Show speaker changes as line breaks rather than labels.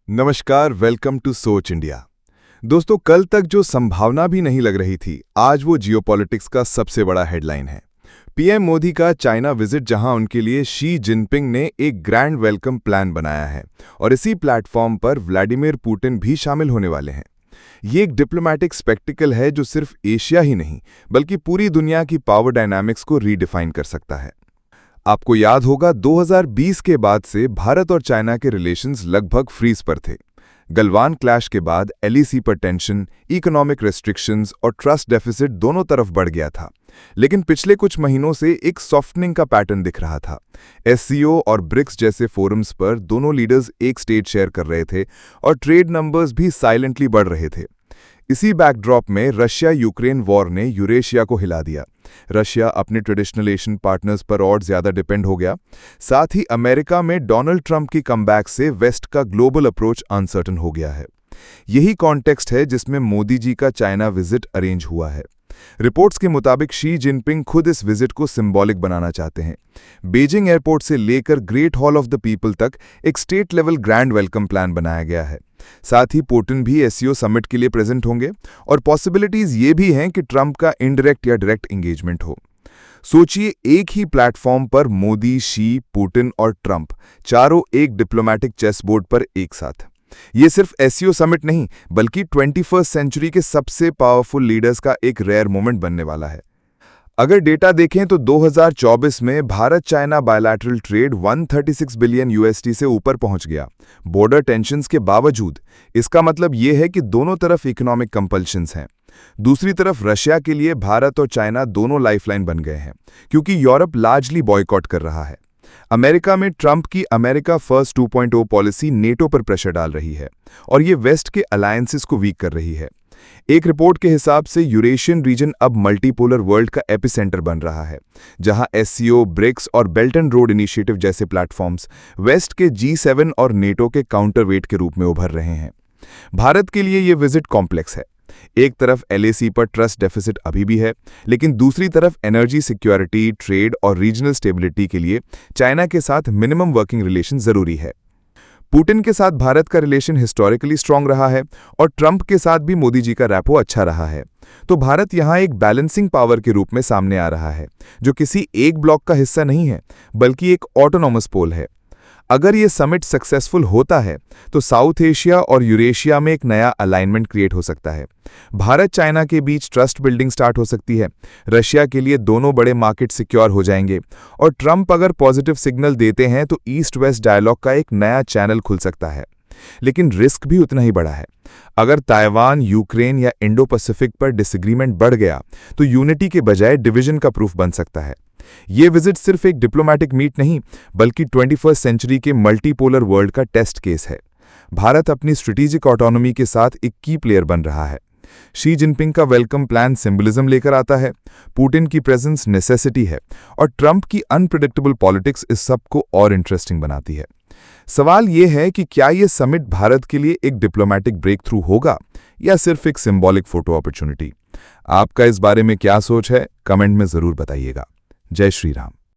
नमस्कार, welcome to सोच India. दोस्तों, कल तक जो संभावना भी नहीं लग रही थी, आज वो जियोपॉलिटिक्स का सबसे बड़ा हेडलाइन है। पीएम मोदी का चाइना विजिट, जहां उनके लिए शी जिनपिंग ने एक ग्रैंड वेलकम प्लान बनाया है और इसी प्लेटफॉर्म पर व्लादिमीर पुतिन भी शामिल होने वाले हैं। ये एक डिप्लोमैटिक स्पेक्टिकल है जो सिर्फ एशिया ही नहीं बल्कि पूरी दुनिया की पावर डायनामिक्स को रीडिफाइन कर सकता है। आपको याद होगा, 2020 के बाद से भारत और चाइना के रिलेशंस लगभग फ्रीज पर थे। गलवान क्लैश के बाद एलईसी पर टेंशन, इकोनॉमिक रेस्ट्रिक्शंस और ट्रस्ट डेफिसिट दोनों तरफ बढ़ गया था। लेकिन पिछले कुछ महीनों से एक सॉफ्टनिंग का पैटर्न दिख रहा था। एससीओ और ब्रिक्स जैसे फोरम्स पर दोनों लीडर्स एक स्टेज शेयर कर रहे थे और ट्रेड नंबर्स भी साइलेंटली बढ़ रहे थे। इसी बैकड्रॉप में रशिया यूक्रेन वॉर ने यूरेशिया को हिला दिया। रशिया अपने ट्रेडिशनल एशियन पार्टनर्स पर और ज्यादा डिपेंड हो गया। साथ ही अमेरिका में डोनाल्ड ट्रंप की कमबैक से वेस्ट का ग्लोबल अप्रोच अनसर्टन हो गया है। यही कॉन्टेक्स्ट है जिसमें मोदी जी का चाइना विजिट अरेंज हुआ है। रिपोर्ट्स के मुताबिक शी जिनपिंग खुद इस विजिट को सिंबॉलिक बनाना चाहते हैं। बीजिंग एयरपोर्ट से लेकर great hall of the people तक एक state level grand welcome plan बनाया गया है। साथ ही पुतिन भी एससीओ समिट के लिए प्रेजेंट होंगे और पॉसिबिलिटीज ये भी हैं कि ट्रंप का इनडायरेक्ट या डायरेक्ट एंगेजमेंट हो। सोचिए, एक ही प्लेटफॉर्म पर मोदी, शी, पुतिन और ट्रंप, चारों एक डिप्लोमैटिक चेस बोर्ड पर एक साथ। ये सिर्फ एससीओ समिट नहीं बल्कि 21वीं सेंचुरी के सबसे पावरफुल लीडर्स का एक रेयर मोमेंट बनने वाला है। अगर डेटा देखें तो 2024 में Bharat China bilateral trade 136 billion USD से ऊपर पहुंच गया, बॉर्डर टेंशन्स के बावजूद। इसका मतलब यह है कि दोनों तरफ इकोनॉमिक कंपल्शंस हैं। दूसरी तरफ रशिया के लिए भारत और चाइना दोनों लाइफलाइन बन गए हैं, क्योंकि यूरोप लार्जली बॉयकॉट कर रहा है। अमेरिका में ट्रंप की अमेरिका फर्स्ट 2.0 पॉलिसी नेटो पर प्रेशर डाल रही है और ये वेस्ट के अलायंसेस को वीक कर रही है। एक रिपोर्ट के हिसाब से यूरेशियन रीजन अब मल्टीपोलर वर्ल्ड का एपिसेंटर बन रहा है, जहां एससीओ, ब्रिक्स और बेल्ट एंड रोड इनिशिएटिव जैसे प्लेटफॉर्म्स वेस्ट के G7 और नेटो के काउंटरवेट के रूप में उभर रहे हैं। भारत के लिए यह विजिट कॉम्प्लेक्स है। एक तरफ एलएसी पर ट्रस्ट डेफिसिट अभी भी है, लेकिन दूसरी तरफ एनर्जी सिक्योरिटी, ट्रेड और रीजनल स्टेबिलिटी के लिए चाइना के साथ मिनिमम वर्किंग रिलेशन जरूरी है। पुतिन के साथ भारत का रिलेशन हिस्टोरिकली स्ट्रांग रहा है और ट्रंप के साथ भी मोदी जी का रैपो अच्छा रहा है। तो भारत यहां एक बैलेंसिंग पावर के रूप में सामने आ रहा है, जो किसी एक ब्लॉक का हिस्सा नहीं है बल्कि एक ऑटोनॉमस पोल है। अगर ये समिट सक्सेसफुल होता है तो साउथ एशिया और यूरेशिया में एक नया अलाइनमेंट क्रिएट हो सकता है। भारत चाइना के बीच ट्रस्ट बिल्डिंग स्टार्ट हो सकती है। रशिया के लिए दोनों बड़े मार्केट सिक्योर हो जाएंगे और ट्रंप अगर पॉजिटिव सिग्नल देते हैं तो ईस्ट वेस्ट डायलॉग का एक नया चैनल खुल सकता है। लेकिन रिस्क भी उतना ही बड़ा है। अगर ताइवान, यूक्रेन या इंडो पैसिफिक पर डिसएग्रीमेंट बढ़ गया तो यूनिटी के बजाय डिवीजन का प्रूफ बन सकता है। ये विजिट सिर्फ एक डिप्लोमैटिक मीट नहीं बल्कि 21वीं सेंचुरी के मल्टीपोलर वर्ल्ड का टेस्ट केस है। भारत अपनी स्ट्रेटेजिक ऑटोनॉमी के साथ एक की प्लेयर बन रहा है। शी जिनपिंग का वेलकम प्लान सिंबलिज्म लेकर आता है, पुतिन की प्रेजेंस नेसेसिटी है और ट्रंप की अनप्रेडिक्टेबल पॉलिटिक्स इस सब को और इंटरेस्टिंग बनाती है। सवाल यह है कि क्या यह समिट भारत के लिए एक डिप्लोमैटिक ब्रेक थ्रू होगा या सिर्फ एक सिंबॉलिक फोटो अपॉर्चुनिटी। आपका इस बारे में क्या सोच है, कमेंट में जरूर बताइएगा। जय श्री राम।